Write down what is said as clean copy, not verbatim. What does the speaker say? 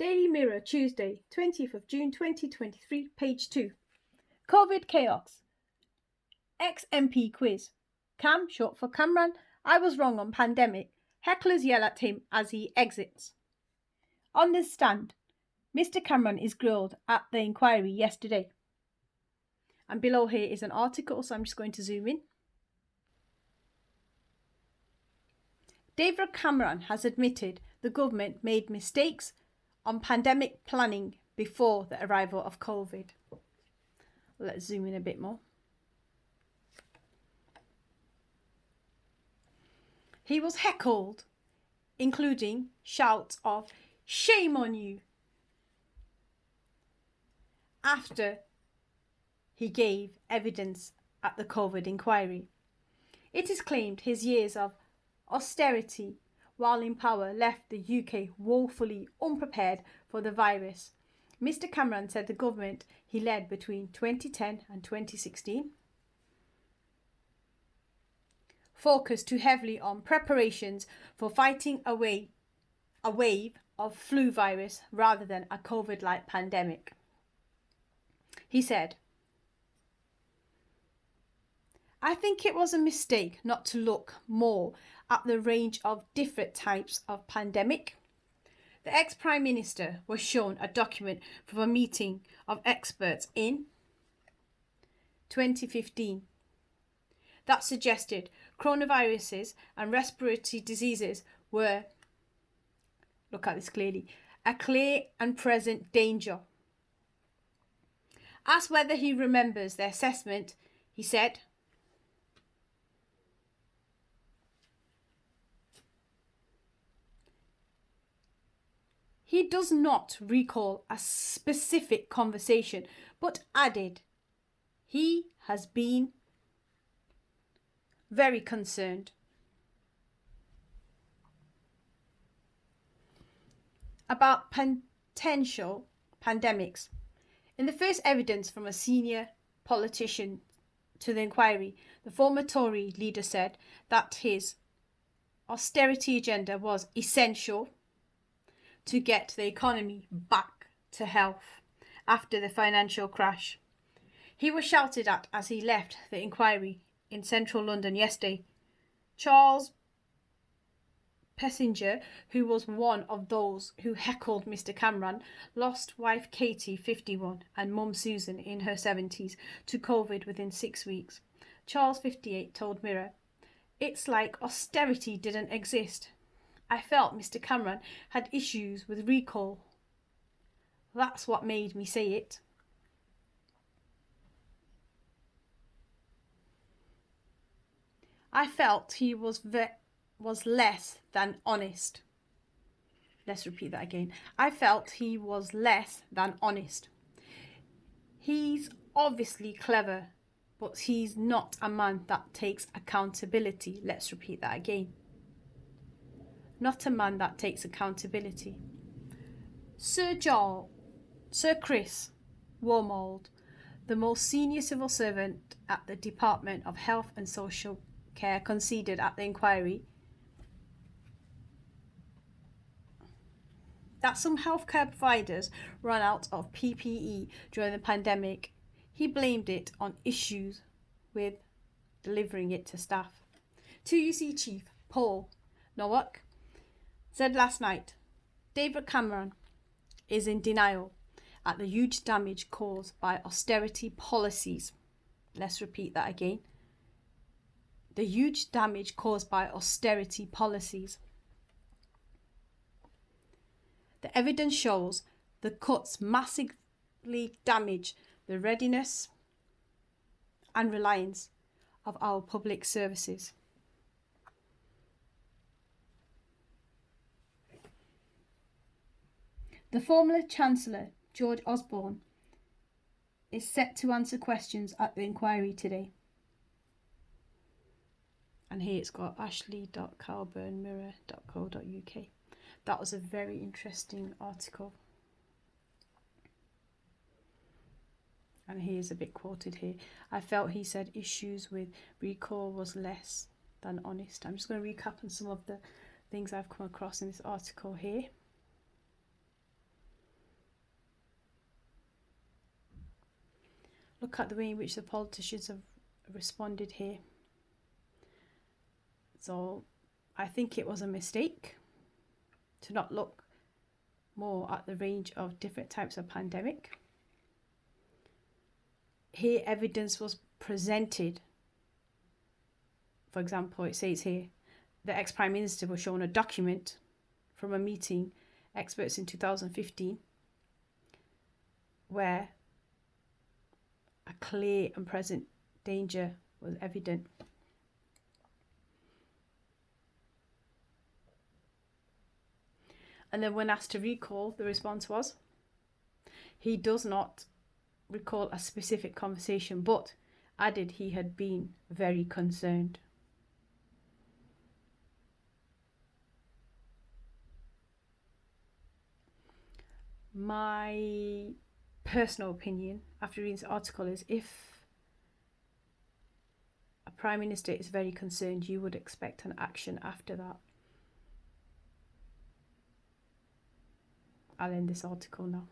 Daily Mirror, Tuesday, 20th of June 2023, page 2. COVID chaos. Ex-MP quiz. Cam, short for Cameron, I was wrong on pandemic. Hecklers yell at him as he exits. On the stand, Mr. Cameron is grilled at the enquiry yesterday. And below here is an article, so I'm just going to zoom in. David Cameron has admitted the government made mistakes on pandemic planning before the arrival of COVID. Let's zoom in a bit more. He was heckled, including shouts of "Shame on you!" after he gave evidence at the COVID inquiry. It is claimed his years of austerity while in power left the UK woefully unprepared for the virus. Mr. Cameron said the government he led between 2010 and 2016 focused too heavily on preparations for fighting a wave of flu virus rather than a COVID-like pandemic. He said, "I think it was a mistake not to look more at the range of different types of pandemic." The ex-Prime Minister was shown a document from a meeting of experts in 2015 that suggested coronaviruses and respiratory diseases were, look at this clearly, a clear and present danger. Asked whether he remembers the assessment, he said, he does not recall a specific conversation, but added he has been very concerned about potential pandemics. In the first evidence from a senior politician to the inquiry, the former Tory leader said that his austerity agenda was essential to get the economy back to health after the financial crash. He was shouted at as he left the inquiry in central London yesterday. Charles Passenger, who was one of those who heckled Mr. Cameron, lost wife Katie, 51, and mum Susan in her 70s to COVID within 6 weeks. Charles, 58, told Mirror, "It's like austerity didn't exist. I felt Mr. Cameron had issues with recall. That's what made me say it." I felt he was less than honest. Let's repeat that again. I felt he was less than honest. He's obviously clever, but he's not a man that takes accountability. Let's repeat that again. Not a man that takes accountability. Sir Chris Wormold, the most senior civil servant at the Department of Health and Social Care, conceded at the inquiry that some healthcare providers ran out of PPE during the pandemic. He blamed it on issues with delivering it to staff. 2UC Chief Paul Nowak said last night, David Cameron is in denial at the huge damage caused by austerity policies. Let's repeat that again. The huge damage caused by austerity policies. The evidence shows the cuts massively damage the readiness and reliance of our public services. The former Chancellor, George Osborne, is set to answer questions at the inquiry today. And here it's got ashley.calburnmirror.co.uk. That was a very interesting article. And here's a bit quoted here. I felt he said issues with recall was less than honest. I'm just going to recap on some of the things I've come across in this article here. look at the way in which the politicians have responded here. So I think it was a mistake to not look more at the range of different types of pandemic. Here, evidence was presented. For example, it says here, the ex-Prime Minister was shown a document from a meeting experts in 2015 where a clear and present danger was evident. And then when asked to recall, the response was, he does not recall a specific conversation, but added he had been very concerned. My personal opinion after reading this article is, if a Prime Minister is very concerned, you would expect an action after that. I'll end this article now.